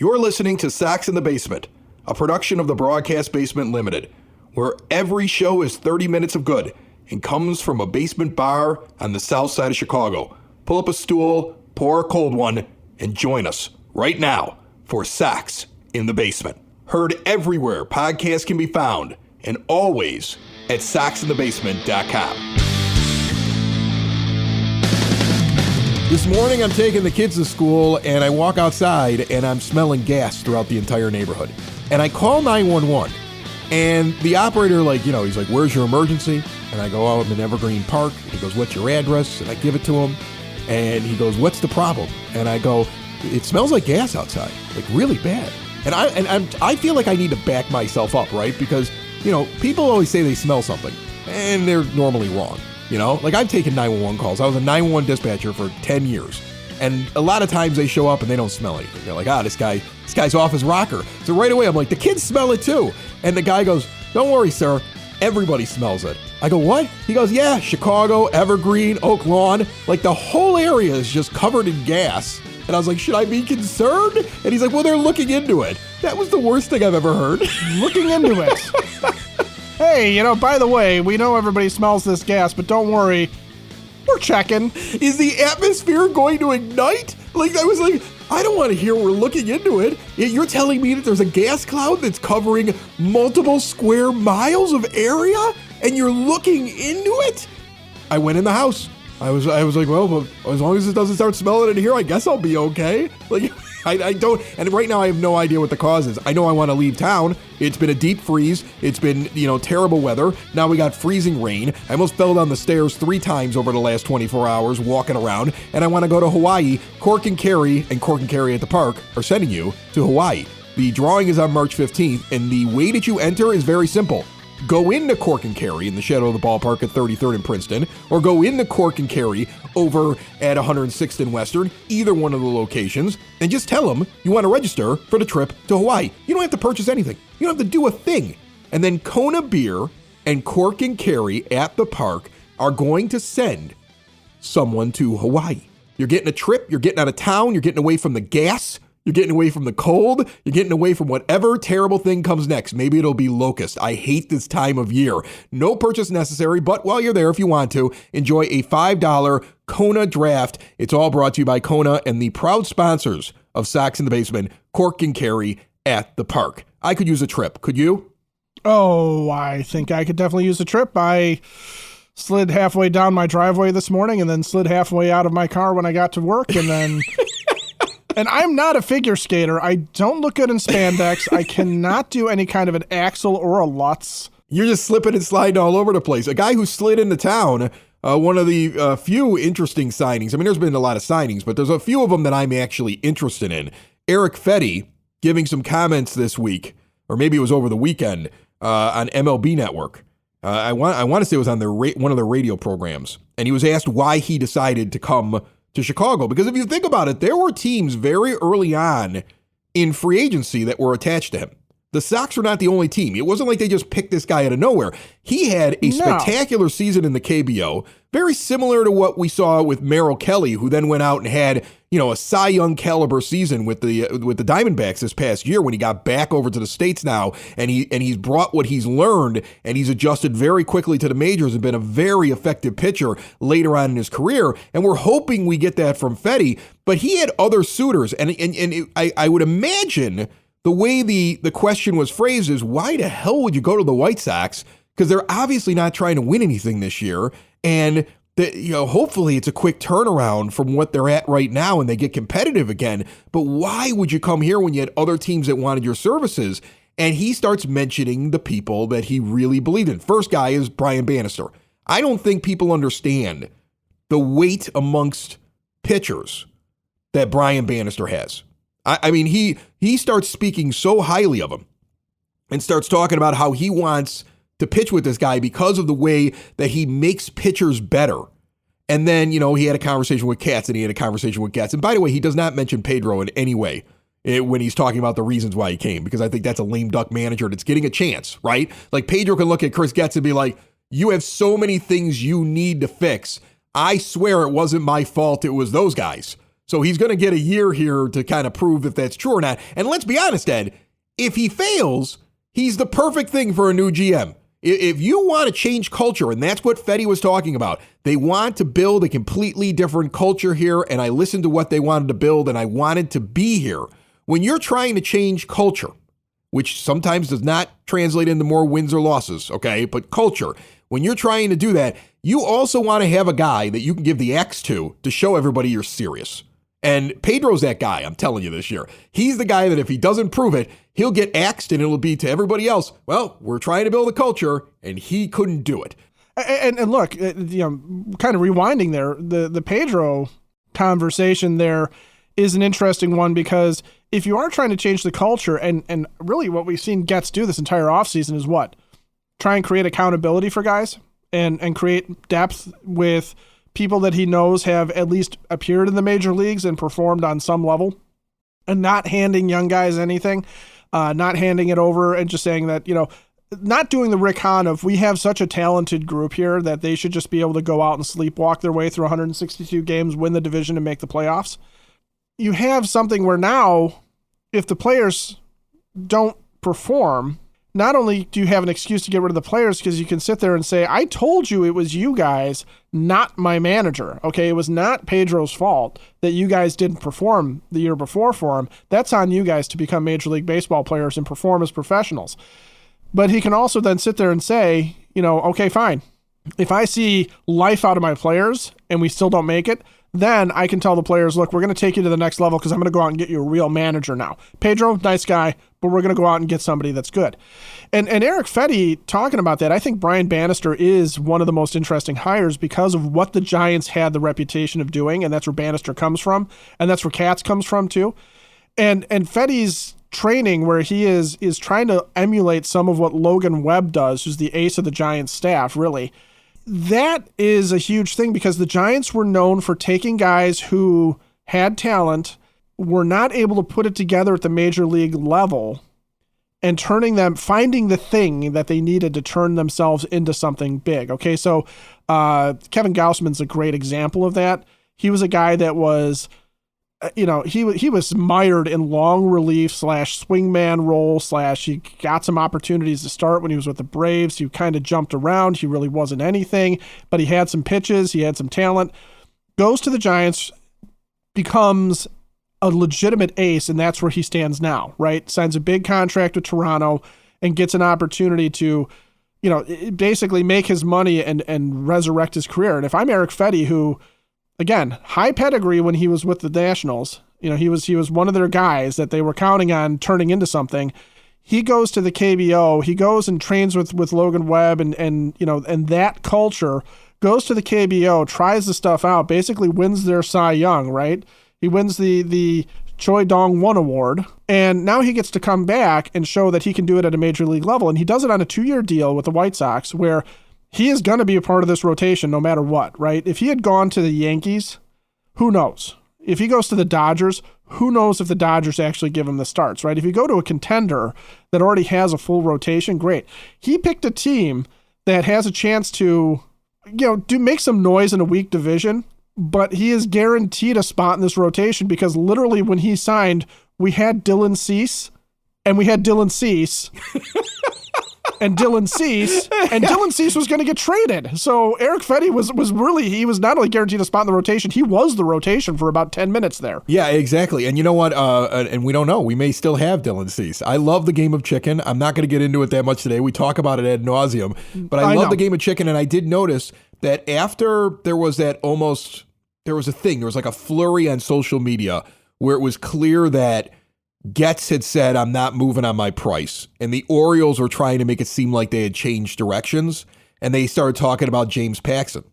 You're listening to Sox in the Basement, a production of the Broadcast Basement Limited, where every show is 30 minutes of good and comes from a basement bar on the south side of Chicago. Pull up a stool, pour a cold one, and join us right now for Sox in the Basement. Heard everywhere podcasts can be found, and always at soxinthebasement.com. This morning I'm taking the kids to school and I walk outside and I'm smelling gas throughout the entire neighborhood. And I call 911 and the operator he's like, where's your emergency? And I go, I'm in Evergreen Park. He goes, what's your address? And I give it to him and he goes, what's the problem? And I go, it smells like gas outside, like really bad. And I feel like I need to back myself up, right? Because, people always say they smell something and they're normally wrong. I've taken 911 calls. I was a 911 dispatcher for 10 years. And a lot of times they show up and they don't smell anything. They're like, this guy's off his rocker. So right away I'm like, the kids smell it too. And the guy goes, don't worry, sir. Everybody smells it. I go, what? He goes, yeah, Chicago, Evergreen, Oak Lawn. Like the whole area is just covered in gas. And I was like, should I be concerned? And he's like, well, they're looking into it. That was the worst thing I've ever heard. Looking into it. Hey, by the way, we know everybody smells this gas, but don't worry. We're checking. Is the atmosphere going to ignite? I don't want to hear we're looking into it. You're telling me that there's a gas cloud that's covering multiple square miles of area and you're looking into it? I went in the house. I was like, well, as long as it doesn't start smelling in here, I guess I'll be okay. I don't, and right now I have no idea what the cause is. I know I want to leave town. It's been a deep freeze. It's been, terrible weather. Now we got freezing rain. I almost fell down the stairs 3 times over the last 24 hours walking around, and I want to go to Hawaii. Cork and Carry at the park are sending you to Hawaii. The drawing is on March 15th, and the way that you enter is very simple. Go into Cork and Carry in the shadow of the ballpark at 33rd and Princeton, or go into Cork and Carry over at 106th and Western, either one of the locations, and just tell them you want to register for the trip to Hawaii. You don't have to purchase anything. You don't have to do a thing. And then Kona Beer and Cork and Carry at the park are going to send someone to Hawaii. You're getting a trip. You're getting out of town. You're getting away from the gas. You're getting away from the cold. You're getting away from whatever terrible thing comes next. Maybe it'll be locust. I hate this time of year. No purchase necessary, but while you're there, if you want to, enjoy a $5 Kona draft. It's all brought to you by Kona and the proud sponsors of Sox in the Basement, Cork and Carry at the park. I could use a trip. Could you? Oh, I think I could definitely use a trip. I slid halfway down my driveway this morning and then slid halfway out of my car when I got to work and then... And I'm not a figure skater. I don't look good in spandex. I cannot do any kind of an axle or a Lutz. You're just slipping and sliding all over the place. A guy who slid into town, one of the few interesting signings. I mean, there's been a lot of signings, but there's a few of them that I'm actually interested in. Erick Fedde giving some comments this week, or maybe it was over the weekend, on MLB Network. I want to say it was on one of their radio programs. And he was asked why he decided to come to Chicago. Because if you think about it, there were teams very early on in free agency that were attached to him. The Sox were not the only team. It wasn't like they just picked this guy out of nowhere. He had a spectacular season in the KBO, very similar to what we saw with Merrill Kelly, who then went out and had, a Cy Young caliber season with the Diamondbacks this past year when he got back over to the States now, and he's brought what he's learned, and he's adjusted very quickly to the majors and been a very effective pitcher later on in his career. And we're hoping we get that from Fedde, but he had other suitors, and I would imagine the way the question was phrased is, why the hell would you go to the White Sox? Because they're obviously not trying to win anything this year. And hopefully it's a quick turnaround from what they're at right now and they get competitive again. But why would you come here when you had other teams that wanted your services? And he starts mentioning the people that he really believed in. First guy is Brian Bannister. I don't think people understand the weight amongst pitchers that Brian Bannister has. I mean, he starts speaking so highly of him and starts talking about how he wants to pitch with this guy because of the way that he makes pitchers better. And then, he had a conversation with Katz and he had a conversation with Getz. And by the way, he does not mention Pedro in any way when he's talking about the reasons why he came, because I think that's a lame duck manager that's getting a chance, right? Like Pedro can look at Chris Getz and be like, you have so many things you need to fix. I swear it wasn't my fault. It was those guys. So he's going to get a year here to kind of prove if that's true or not. And let's be honest, Ed, if he fails, he's the perfect thing for a new GM. If you want to change culture, and that's what Fedde was talking about, they want to build a completely different culture here, and I listened to what they wanted to build, and I wanted to be here. When you're trying to change culture, which sometimes does not translate into more wins or losses, okay, but culture, when you're trying to do that, you also want to have a guy that you can give the X to show everybody you're serious. And Pedro's that guy, I'm telling you this year. He's the guy that if he doesn't prove it, he'll get axed and it'll be to everybody else, well, we're trying to build a culture, and he couldn't do it. And look, kind of rewinding there, the Pedro conversation there is an interesting one, because if you are trying to change the culture, and really what we've seen Getz do this entire offseason is what? Try and create accountability for guys and create depth with people that he knows have at least appeared in the major leagues and performed on some level, and not handing young guys anything, not handing it over and just saying that, not doing the Rick Hahn of, we have such a talented group here that they should just be able to go out and sleepwalk their way through 162 games, win the division, and make the playoffs. You have something where now, if the players don't perform, not only do you have an excuse to get rid of the players, because you can sit there and say, I told you it was you guys, not my manager. Okay, it was not Pedro's fault that you guys didn't perform the year before for him. That's on you guys to become Major League Baseball players and perform as professionals. But he can also then sit there and say, okay, fine. If I see life out of my players and we still don't make it, then I can tell the players, look, we're going to take you to the next level because I'm going to go out and get you a real manager now. Pedro, nice guy, but we're going to go out and get somebody that's good. And Erick Fedde, talking about that, I think Brian Bannister is one of the most interesting hires because of what the Giants had the reputation of doing, and that's where Bannister comes from, and that's where Katz comes from too. And Fedde's training, where he is trying to emulate some of what Logan Webb does, who's the ace of the Giants staff, really. That is a huge thing, because the Giants were known for taking guys who had talent, were not able to put it together at the major league level, and finding the thing that they needed to turn themselves into something big. Okay, so Kevin Gausman's a great example of that. He was a guy that was, he was mired in long relief / swingman role / he got some opportunities to start when he was with the Braves. He kind of jumped around. He really wasn't anything, but he had some pitches. He had some talent. Goes to the Giants, becomes a legitimate ace, and that's where he stands now, right? Signs a big contract with Toronto and gets an opportunity to, basically make his money and resurrect his career. And if I'm Erick Fedde, who, again, high pedigree when he was with the Nationals, he was one of their guys that they were counting on turning into something. He goes to the KBO. He goes and trains with Logan Webb and that culture, goes to the KBO, tries the stuff out, basically wins their Cy Young, right? He wins the Choi Dong-won Award, and now he gets to come back and show that he can do it at a major league level. And he does it on a 2-year deal with the White Sox, where he is going to be a part of this rotation no matter what, right? If he had gone to the Yankees, who knows? If he goes to the Dodgers, who knows if the Dodgers actually give him the starts, right? If you go to a contender that already has a full rotation, great. He picked a team that has a chance to, make some noise in a weak division, but he is guaranteed a spot in this rotation, because literally when he signed, we had Dylan Cease, and we had Dylan Cease. And Dylan Cease was going to get traded. So Erick Fedde he was not only guaranteed a spot in the rotation, he was the rotation for about 10 minutes there. Yeah, exactly. And you know what? And we don't know. We may still have Dylan Cease. I love the game of chicken. I'm not going to get into it that much today. We talk about it ad nauseum, but I love the game of chicken. And I did notice that after there was like a flurry on social media where it was clear that Getz had said, I'm not moving on my price. And the Orioles were trying to make it seem like they had changed directions. And they started talking about James Paxton.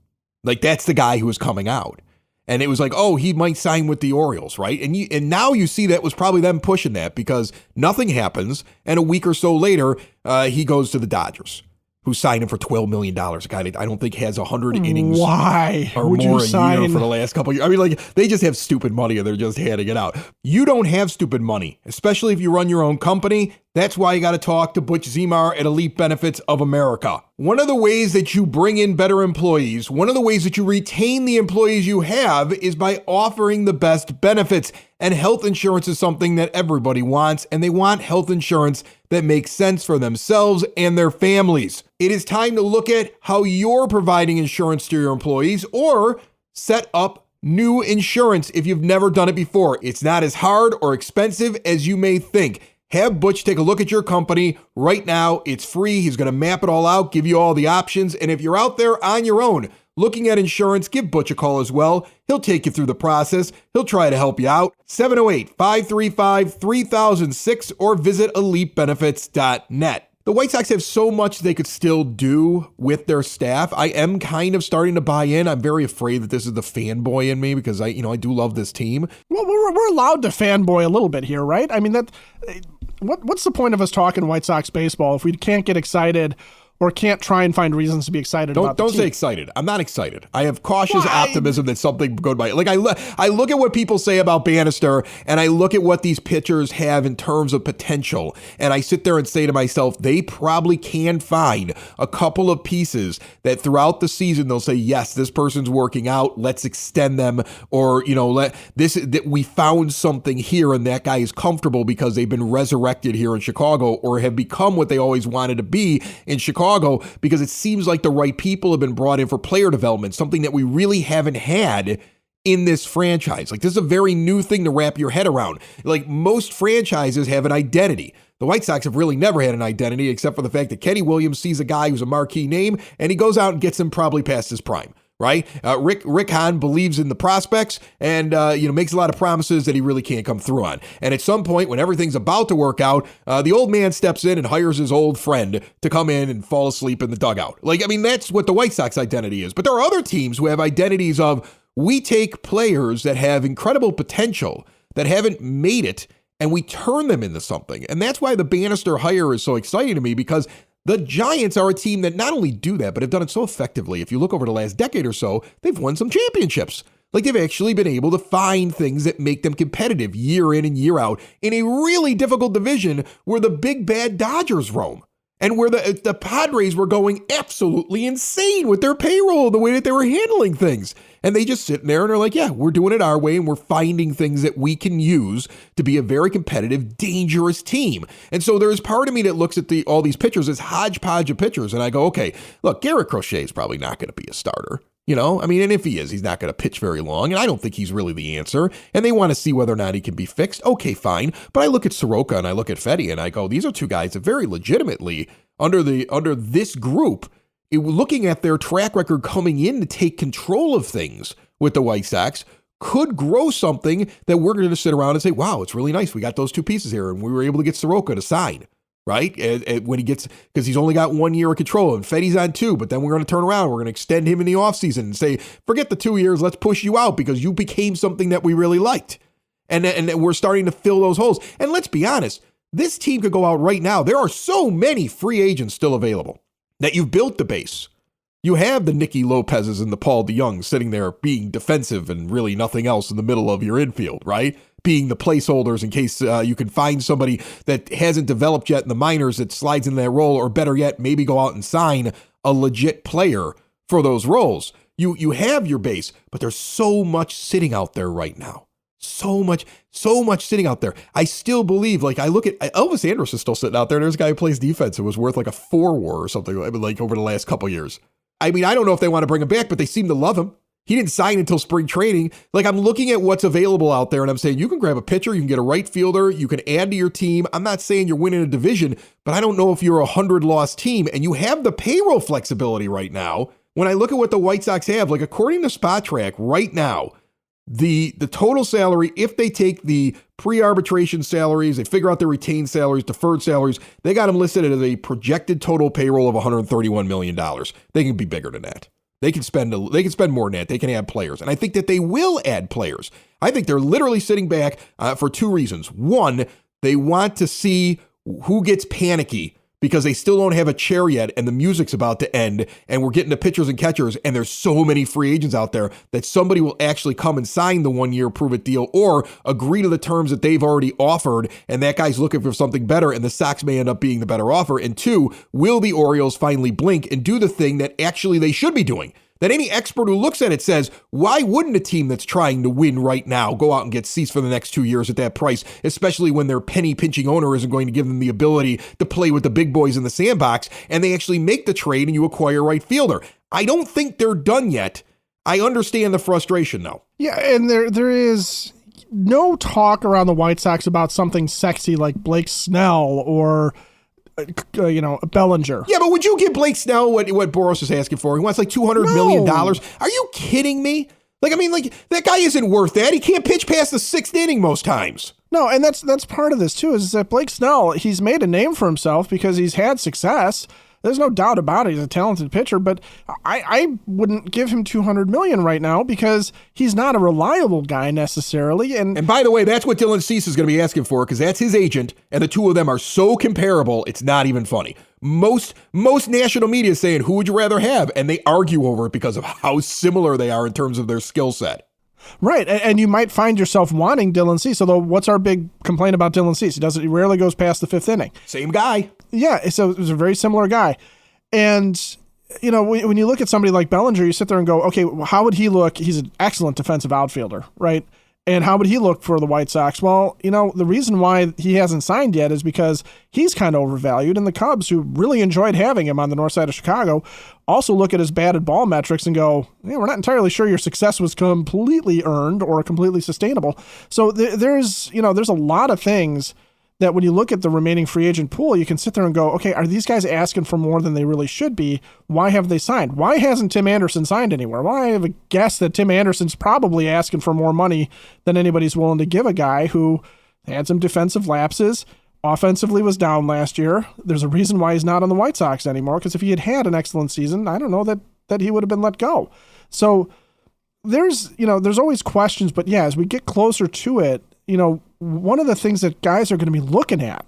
Like, that's the guy who was coming out. And it was like, oh, he might sign with the Orioles, right? And now you see that was probably them pushing that, because nothing happens. And a week or so later, he goes to the Dodgers, who signed him for $12 million. A guy that I don't think has 100 innings or more a year for the last couple of years. I mean, they just have stupid money and they're just handing it out. You don't have stupid money, especially if you run your own company. That's why you got to talk to Butch Zemar at Elite Benefits of America. One of the ways that you bring in better employees, one of the ways that you retain the employees you have is by offering the best benefits. And health insurance is something that everybody wants, and they want health insurance that makes sense for themselves and their families. It is time to look at how you're providing insurance to your employees or set up new insurance if you've never done it before. It's not as hard or expensive as you may think. Have Butch take a look at your company right now. It's free. He's going to map it all out, give you all the options. And if you're out there on your own looking at insurance, give Butch a call as well. He'll take you through the process. He'll try to help you out. 708-535-3006 or visit elitebenefits.net. The White Sox have so much they could still do with their staff. I am kind of starting to buy in. I'm very afraid that this is the fanboy in me because I do love this team. Well, we're allowed to fanboy a little bit here, right? I mean, what's the point of us talking White Sox baseball if we can't get excited or can't try and find reasons to be excited about the team? Don't say excited. I'm not excited. I have cautious optimism that something good might. Like I look at what people say about Bannister, and I look at what these pitchers have in terms of potential, and I sit there and say to myself, they probably can find a couple of pieces that throughout the season they'll say, yes, this person's working out. Let's extend them, or that we found something here, and that guy is comfortable because they've been resurrected here in Chicago, or have become what they always wanted to be in Chicago. Because it seems like the right people have been brought in for player development, something that we really haven't had in this franchise. Like, this is a very new thing to wrap your head around. Like, most franchises have an identity. The White Sox have really never had an identity, except for the fact that Kenny Williams sees a guy who's a marquee name, and he goes out and gets him probably past his prime. Right? Rick Hahn believes in the prospects and, makes a lot of promises that he really can't come through on. And at some point when everything's about to work out, the old man steps in and hires his old friend to come in and fall asleep in the dugout. That's what the White Sox identity is. But there are other teams who have identities of, we take players that have incredible potential that haven't made it and we turn them into something. And that's why the Bannister hire is so exciting to me, because the Giants are a team that not only do that, but have done it so effectively. If you look over the last decade or so, they've won some championships. Like, they've actually been able to find things that make them competitive year in and year out in a really difficult division where the big bad Dodgers roam. And where the Padres were going absolutely insane with their payroll, the way that they were handling things. And they just sit there and are like, yeah, we're doing it our way, and we're finding things that we can use to be a very competitive, dangerous team. And so there's part of me that looks at all these pitchers as hodgepodge of pitchers, and I go, okay, look, Garrett Crochet is probably not going to be a starter. And if he is, he's not going to pitch very long, and I don't think he's really the answer, and they want to see whether or not he can be fixed. Okay, fine. But I look at Soroka and I look at Fedde and I go, these are two guys that very legitimately, under this group, looking at their track record coming in to take control of things with the White Sox, could grow something that we're going to sit around and say, wow, it's really nice. We got those two pieces here, and we were able to get Soroka to sign. Right? When he gets, because he's only got 1 year of control, and Fedde's on 2, but then we're going to turn around. We're going to extend him in the offseason and say, forget the 2 years. Let's push you out because you became something that we really liked. And we're starting to fill those holes. And let's be honest, this team could go out right now. There are so many free agents still available that you've built the base. You have the Nicky Lopez's and the Paul DeYoung sitting there being defensive and really nothing else in the middle of your infield, right? Being the placeholders in case you can find somebody that hasn't developed yet in the minors that slides into that role, or better yet, maybe go out and sign a legit player for those roles. You have your base, but there's so much sitting out there right now. So much sitting out there. I still believe, I look at Elvis Andrus is still sitting out there. There's a guy who plays defense who was worth like a 4 WAR or something over the last couple of years. I mean, I don't know if they want to bring him back, but they seem to love him. He didn't sign until spring training. I'm looking at what's available out there, and I'm saying you can grab a pitcher, you can get a right fielder, you can add to your team. I'm not saying you're winning a division, but I don't know if you're a 100-loss team, and you have the payroll flexibility right now. When I look at what the White Sox have, according to SpotTrack right now, the total salary, if they take the pre-arbitration salaries, they figure out their retained salaries, deferred salaries, they got them listed as a projected total payroll of $131 million. They can be bigger than that. They can spend more than that. They can add players. And I think that they will add players. I think they're literally sitting back for 2 reasons. One, they want to see who gets panicky because they still don't have a chair yet and the music's about to end and we're getting to pitchers and catchers and there's so many free agents out there that somebody will actually come and sign the 1 year prove it deal or agree to the terms that they've already offered and that guy's looking for something better and the Sox may end up being the better offer. And two, will the Orioles finally blink and do the thing that actually they should be doing? That any expert who looks at it says, why wouldn't a team that's trying to win right now go out and get seats for the next 2 years at that price, especially when their penny-pinching owner isn't going to give them the ability to play with the big boys in the sandbox, and they actually make the trade and you acquire a right fielder? I don't think they're done yet. I understand the frustration, though. Yeah, and there is no talk around the White Sox about something sexy like Blake Snell or Bellinger. Yeah, but would you give Blake Snell what Boros is asking for? He wants like $200 million. Are you kidding me? That guy isn't worth that. He can't pitch past the sixth inning most times. No, and that's part of this too, is that Blake Snell, he's made a name for himself because he's had success. There's no doubt about it. He's a talented pitcher, but I wouldn't give him $200 million right now because he's not a reliable guy necessarily. And by the way, that's what Dylan Cease is going to be asking for because that's his agent, and the two of them are so comparable, it's not even funny. Most national media is saying, who would you rather have? And they argue over it because of how similar they are in terms of their skill set. Right, and you might find yourself wanting Dylan Cease, although what's our big complaint about Dylan Cease? He rarely goes past the fifth inning. Same guy. Yeah, so it was a very similar guy. And, when you look at somebody like Bellinger, you sit there and go, okay, well, how would he look? He's an excellent defensive outfielder, right? And how would he look for the White Sox? Well, the reason why he hasn't signed yet is because he's kind of overvalued, and the Cubs, who really enjoyed having him on the north side of Chicago, also look at his batted ball metrics and go, yeah, we're not entirely sure your success was completely earned or completely sustainable. So there's a lot of things that when you look at the remaining free agent pool, you can sit there and go, okay, are these guys asking for more than they really should be? Why have they signed? Why hasn't Tim Anderson signed anywhere? Well, I have a guess that Tim Anderson's probably asking for more money than anybody's willing to give a guy who had some defensive lapses, offensively was down last year. There's a reason why he's not on the White Sox anymore, because if he had an excellent season, I don't know that he would have been let go. So there's always questions, but yeah, as we get closer to it, one of the things that guys are going to be looking at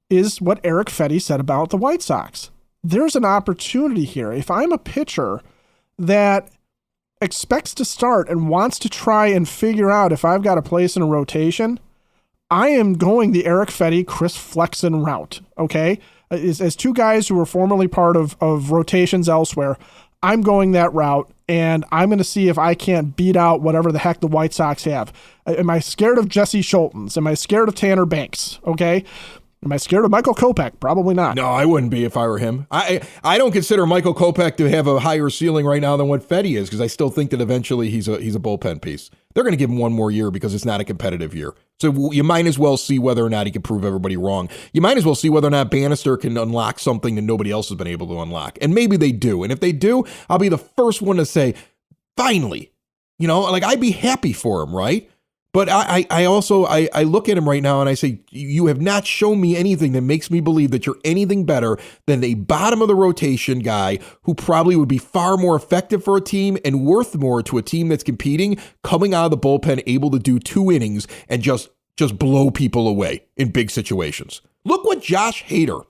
is what Erick Fedde said about the White Sox. There's an opportunity here. If I'm a pitcher that expects to start and wants to try and figure out if I've got a place in a rotation, I am going the Erick Fedde, Chris Flexen route, okay? As two guys who were formerly part of rotations elsewhere, I'm going that route, and I'm going to see if I can't beat out whatever the heck the White Sox have. Am I scared of Jesse Schultens? Am I scared of Tanner Banks? Okay. Am I scared of Michael Kopech? Probably not. No, I wouldn't be if I were him. I don't consider Michael Kopech to have a higher ceiling right now than what Fedde is, because I still think that eventually he's a bullpen piece. They're going to give him one more year because it's not a competitive year. So you might as well see whether or not he can prove everybody wrong. You might as well see whether or not Bannister can unlock something that nobody else has been able to unlock. And maybe they do. And if they do, I'll be the first one to say, finally, I'd be happy for him, right? But I also look at him right now and I say, you have not shown me anything that makes me believe that you're anything better than a bottom of the rotation guy who probably would be far more effective for a team and worth more to a team that's competing, coming out of the bullpen, able to do 2 innings and just blow people away in big situations. Look what Josh Hader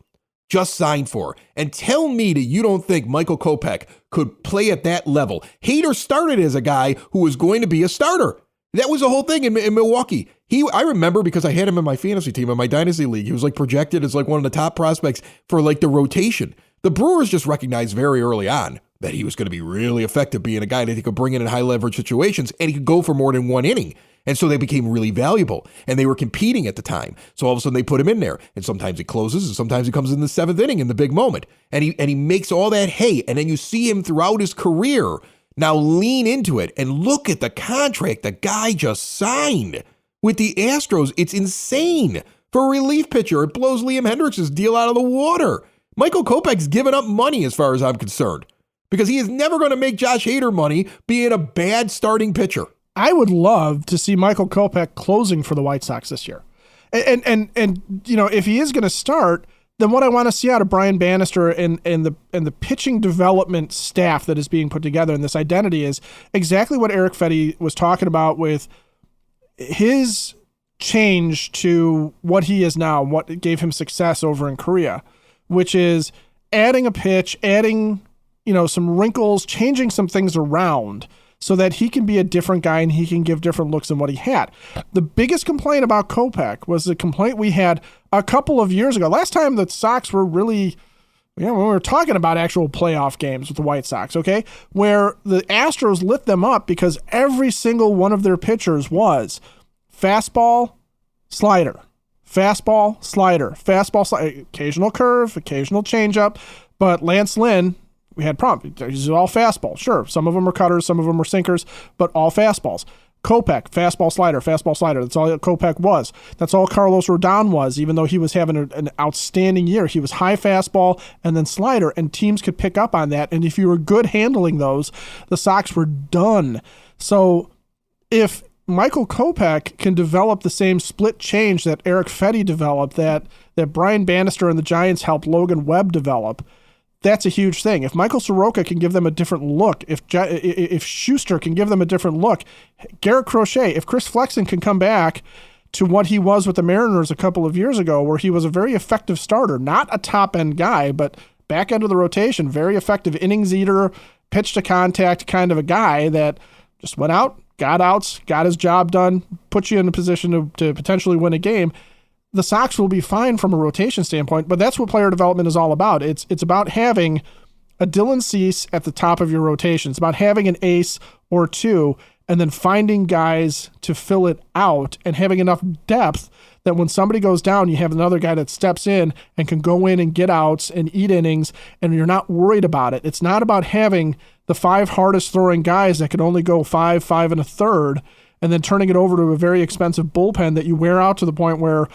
just signed for, and tell me that you don't think Michael Kopech could play at that level. Hader started as a guy who was going to be a starter. That was the whole thing in Milwaukee. I remember because I had him in my fantasy team in my dynasty league. He was projected as one of the top prospects for the rotation. The Brewers just recognized very early on that he was going to be really effective being a guy that he could bring in high leverage situations and he could go for more than 1 inning. And so they became really valuable and they were competing at the time. So all of a sudden they put him in there and sometimes he closes and sometimes he comes in the 7th inning in the big moment. And he makes all that hay. And then you see him throughout his career now lean into it and look at the contract the guy just signed with the Astros. It's insane. For a relief pitcher, it blows Liam Hendriks' deal out of the water. Michael Kopech's given up money as far as I'm concerned because he is never going to make Josh Hader money being a bad starting pitcher. I would love to see Michael Kopech closing for the White Sox this year. And if he is going to start, then what I want to see out of Brian Bannister and the pitching development staff that is being put together in this identity is exactly what Erick Fedde was talking about with his change to what he is now, what gave him success over in Korea, which is adding a pitch, adding, some wrinkles, changing some things around so that he can be a different guy and he can give different looks than what he had. The biggest complaint about Kopech was the complaint we had a couple of years ago. Last time the Sox were really, when we were talking about actual playoff games with the White Sox, okay, where the Astros lit them up because every single one of their pitchers was fastball, slider, fastball, slider, fastball, slider, occasional curve, occasional changeup. But Lance Lynn, we had problems. These are all fastballs. Sure, some of them are cutters, some of them are sinkers, but all fastballs. Kopech, fastball, slider, fastball, slider. That's all Kopech was. That's all Carlos Rodon was, even though he was having an outstanding year. He was high fastball and then slider, and teams could pick up on that. And if you were good handling those, the Sox were done. So if Michael Kopech can develop the same split change that Erick Fedde developed, that Brian Bannister and the Giants helped Logan Webb develop, that's a huge thing. If Michael Soroka can give them a different look, if Schuster can give them a different look, Garrett Crochet, if Chris Flexen can come back to what he was with the Mariners a couple of years ago, where he was a very effective starter, not a top-end guy, but back end of the rotation, very effective innings eater, pitch to contact kind of a guy that just went out, got outs, got his job done, put you in a position to potentially win a game, the Sox will be fine from a rotation standpoint, but that's what player development is all about. It's about having a Dylan Cease at the top of your rotation. It's about having an ace or two and then finding guys to fill it out and having enough depth that when somebody goes down, you have another guy that steps in and can go in and get outs and eat innings, and you're not worried about it. It's not about having the 5 hardest throwing guys that can only go 5 1/3, and then turning it over to a very expensive bullpen that you wear out to the point where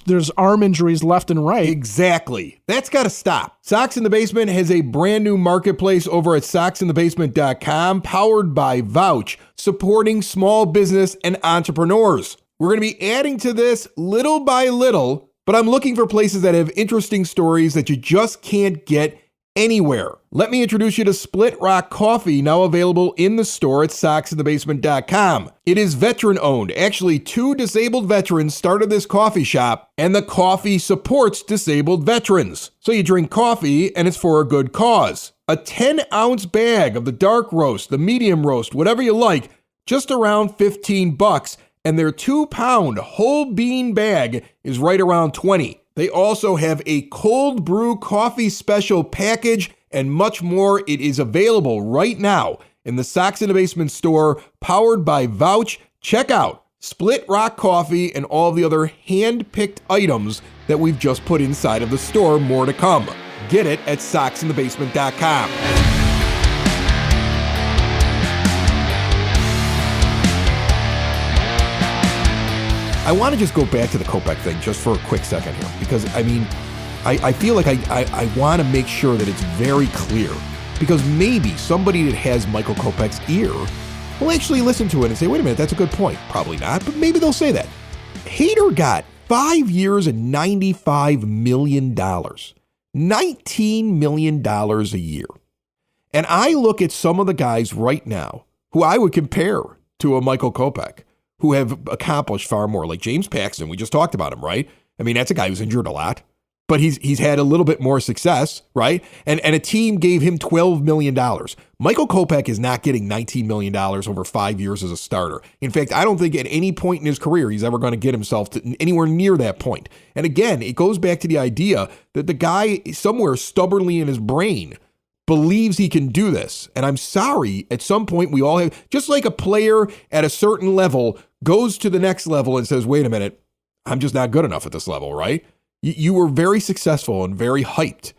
there's arm injuries left and right. Exactly. That's got to stop. Sox in the Basement has a brand new marketplace over at soxinthebasement.com, powered by Vouch, supporting small business and entrepreneurs. We're going to be adding to this little by little, but I'm looking for places that have interesting stories that you just can't get anywhere. Let me introduce you to Split Rock Coffee, now available in the store at soxinthebasement.com. It is veteran owned. Actually, 2 disabled veterans started this coffee shop, and the coffee supports disabled veterans. So you drink coffee, and it's for a good cause. A 10-ounce bag of the dark roast, the medium roast, whatever you like, just around $15, and their 2-pound whole bean bag is right around $20. They also have a cold brew coffee special package and much more. It is available right now in the Sox in the Basement store, powered by Vouch. Check out Split Rock Coffee and all the other hand-picked items that we've just put inside of the store. More to come. Get it at soxinthebasement.com. I want to just go back to the Kopech thing just for a quick second here, because, I feel like I want to make sure that it's very clear, because maybe somebody that has Michael Kopech's ear will actually listen to it and say, wait a minute, that's a good point. Probably not, but maybe they'll say that. Hader got 5 years and $95 million. $19 million a year. And I look at some of the guys right now who I would compare to a Michael Kopech, who have accomplished far more, like James Paxton. We just talked about him, right? That's a guy who's injured a lot, but he's had a little bit more success, right? And a team gave him $12 million. Michael Kopech is not getting $19 million over 5 years as a starter. In fact, I don't think at any point in his career he's ever going to get himself to anywhere near that point. And again, it goes back to the idea that the guy somewhere stubbornly in his brain believes he can do this. And I'm sorry, at some point we all have, just like a player at a certain level goes to the next level and says, wait a minute, I'm just not good enough at this level, right? You were very successful and very hyped,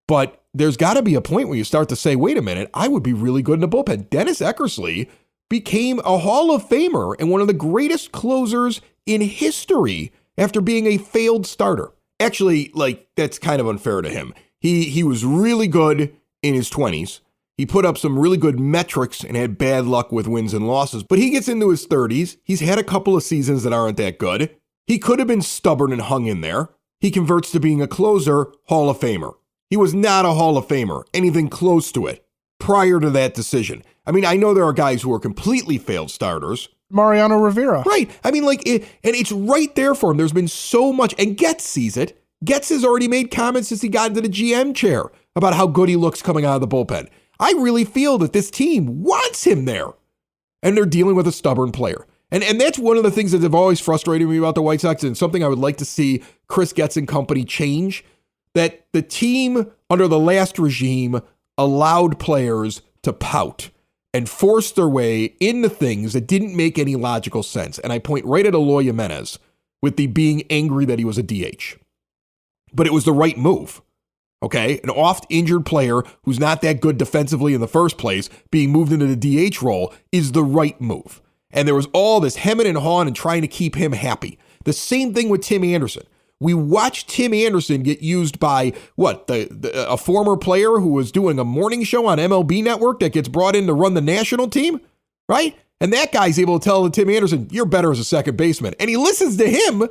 but there's got to be a point where you start to say, wait a minute, I would be really good in the bullpen. Dennis Eckersley became a Hall of Famer and one of the greatest closers in history after being a failed starter. Actually, that's kind of unfair to him. He was really good in his 20s. He put up some really good metrics and had bad luck with wins and losses, but he gets into his 30s. He's had a couple of seasons that aren't that good. He could have been stubborn and hung in there. He converts to being a closer, Hall of Famer. He was not a Hall of Famer, anything close to it, prior to that decision. I know there are guys who are completely failed starters. Mariano Rivera. Right. And it's right there for him. There's been so much, and Getz sees it. Getz has already made comments since he got into the GM chair about how good he looks coming out of the bullpen. I really feel that this team wants him there. And they're dealing with a stubborn player. And that's one of the things that have always frustrated me about the White Sox, and something I would like to see Chris Getz and company change, that the team under the last regime allowed players to pout and force their way into things that didn't make any logical sense. And I point right at Eloy Jimenez with the being angry that he was a DH. But it was the right move. Okay, an oft-injured player who's not that good defensively in the first place being moved into the DH role is the right move. And there was all this hemming and hawing and trying to keep him happy. The same thing with Tim Anderson. We watched Tim Anderson get used by, a former player who was doing a morning show on MLB Network that gets brought in to run the national team, right? And that guy's able to tell Tim Anderson, you're better as a second baseman. And he listens to him,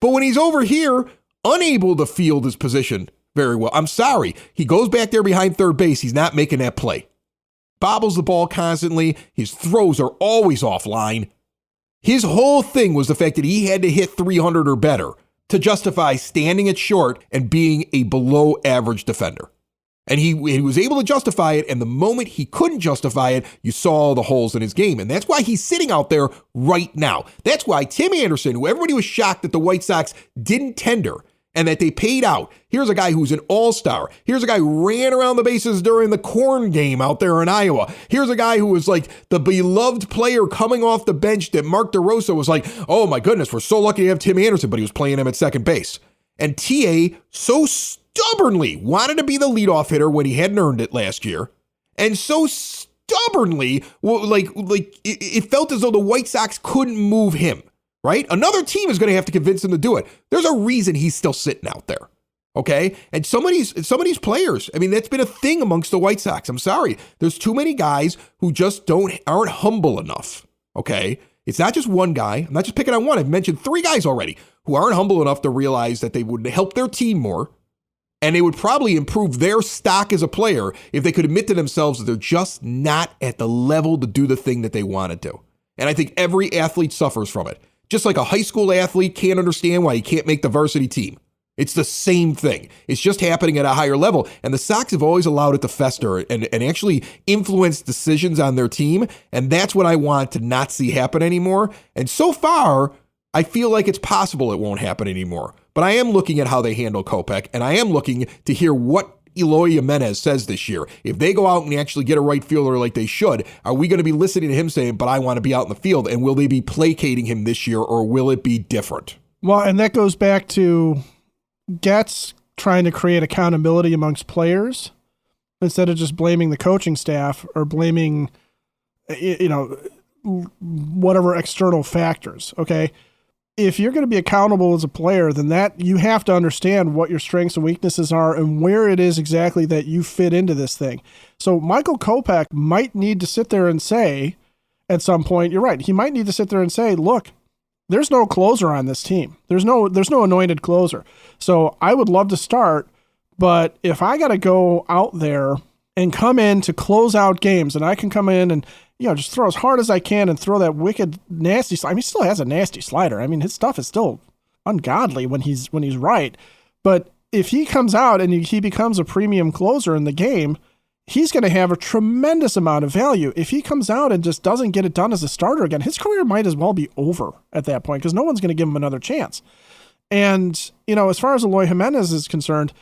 but when he's over here, unable to field his position very well. I'm sorry. He goes back there behind third base. He's not making that play. Bobbles the ball constantly. His throws are always offline. His whole thing was the fact that he had to hit 300 or better to justify standing at short and being a below average defender. And he was able to justify it. And the moment he couldn't justify it, you saw the holes in his game. And that's why he's sitting out there right now. That's why Tim Anderson, who everybody was shocked that the White Sox didn't tender and that they paid out. Here's a guy who's an all-star. Here's a guy who ran around the bases during the corn game out there in Iowa. Here's a guy who was like the beloved player coming off the bench that Mark DeRosa was like, oh my goodness, we're so lucky to have Tim Anderson, but he was playing him at second base. And TA so stubbornly wanted to be the leadoff hitter when he hadn't earned it last year. And so stubbornly, it felt as though the White Sox couldn't move him. Right? Another team is going to have to convince him to do it. There's a reason he's still sitting out there. Okay? And some of these players, I mean, that's been a thing amongst the White Sox. I'm sorry. There's too many guys who just aren't humble enough. Okay? It's not just one guy. I'm not just picking on one. I've mentioned 3 guys already who aren't humble enough to realize that they would help their team more, and they would probably improve their stock as a player if they could admit to themselves that they're just not at the level to do the thing that they want to do. And I think every athlete suffers from it. Just like a high school athlete can't understand why he can't make the varsity team. It's the same thing. It's just happening at a higher level. And the Sox have always allowed it to fester and actually influence decisions on their team. And that's what I want to not see happen anymore. And so far, I feel like it's possible it won't happen anymore. But I am looking at how they handle Kopech, and I am looking to hear what Eloy Jimenez says this year. If they go out and actually get a right fielder like they should, are we going to be listening to him saying, but I want to be out in the field? And will they be placating him this year, or will it be different? Well, and that goes back to Getz trying to create accountability amongst players instead of just blaming the coaching staff or blaming, whatever external factors. Okay. If you're going to be accountable as a player, then that you have to understand what your strengths and weaknesses are and where it is exactly that you fit into this thing. So Michael Kopech might need to sit there and say at some point, you're right. He might need to sit there and say, look, there's no closer on this team. There's no anointed closer. So I would love to start, but if I got to go out there and come in to close out games, and I can come in and just throw as hard as I can and throw that wicked, nasty slider. I mean, he still has a nasty slider. I mean, his stuff is still ungodly when he's right. But if he comes out and he becomes a premium closer in the game, he's going to have a tremendous amount of value. If he comes out and just doesn't get it done as a starter again, his career might as well be over at that point because no one's going to give him another chance. And, as far as Eloy Jimenez is concerned,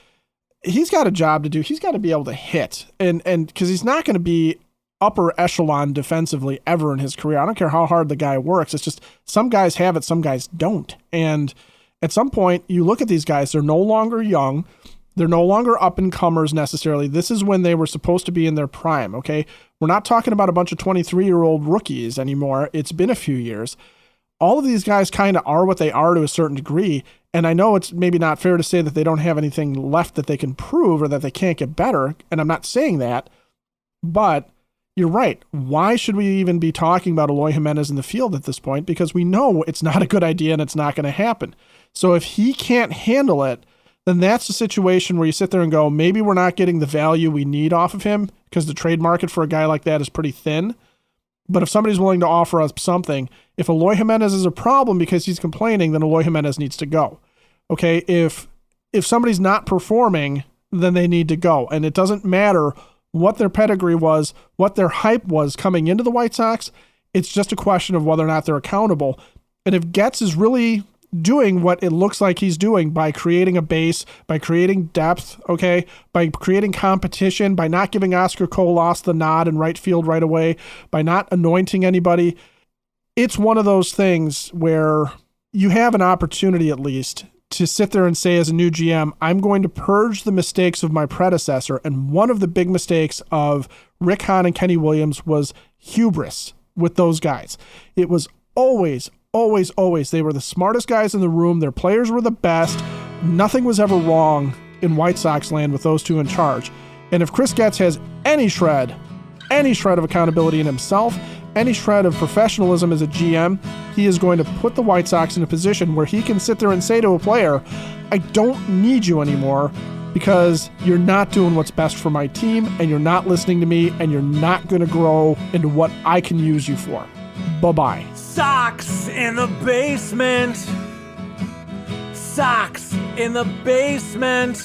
he's got a job to do. He's got to be able to hit. And because he's not going to be upper echelon defensively ever in his career. I don't care how hard the guy works. It's just some guys have it, some guys don't. And at some point, you look at these guys, they're no longer young. They're no longer up-and-comers necessarily. This is when they were supposed to be in their prime, okay? We're not talking about a bunch of 23-year-old rookies anymore. It's been a few years. All of these guys kind of are what they are to a certain degree, and I know it's maybe not fair to say that they don't have anything left that they can prove or that they can't get better, and I'm not saying that, but you're right. Why should we even be talking about Eloy Jimenez in the field at this point? Because we know it's not a good idea and it's not going to happen. So if he can't handle it, then that's the situation where you sit there and go, maybe we're not getting the value we need off of him because the trade market for a guy like that is pretty thin. But if somebody's willing to offer us something, if Eloy Jimenez is a problem because he's complaining, then Eloy Jimenez needs to go. Okay, if if somebody's not performing, then they need to go. And it doesn't matter what their pedigree was, what their hype was coming into the White Sox. It's just a question of whether or not they're accountable. And if Getz is really doing what it looks like he's doing by creating a base, by creating depth, okay, by creating competition, by not giving Oscar Colas the nod in right field right away, by not anointing anybody, it's one of those things where you have an opportunity at least to sit there and say as a new GM, I'm going to purge the mistakes of my predecessor. And one of the big mistakes of Rick Hahn and Kenny Williams was hubris with those guys. It was always, they were the smartest guys in the room. Their players were the best. Nothing was ever wrong in White Sox land with those two in charge. And if Chris Getz has any shred of accountability in himself, any shred of professionalism as a GM, he is going to put the White Sox in a position where he can sit there and say to a player, I don't need you anymore because you're not doing what's best for my team and you're not listening to me and you're not going to grow into what I can use you for. Bye-bye. Sox in the basement. Sox in the basement.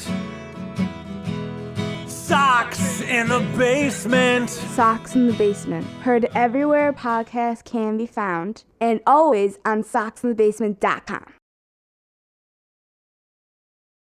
Sox in the basement. Sox in the Basement. Heard everywhere podcasts can be found and always on soxinthebasement.com.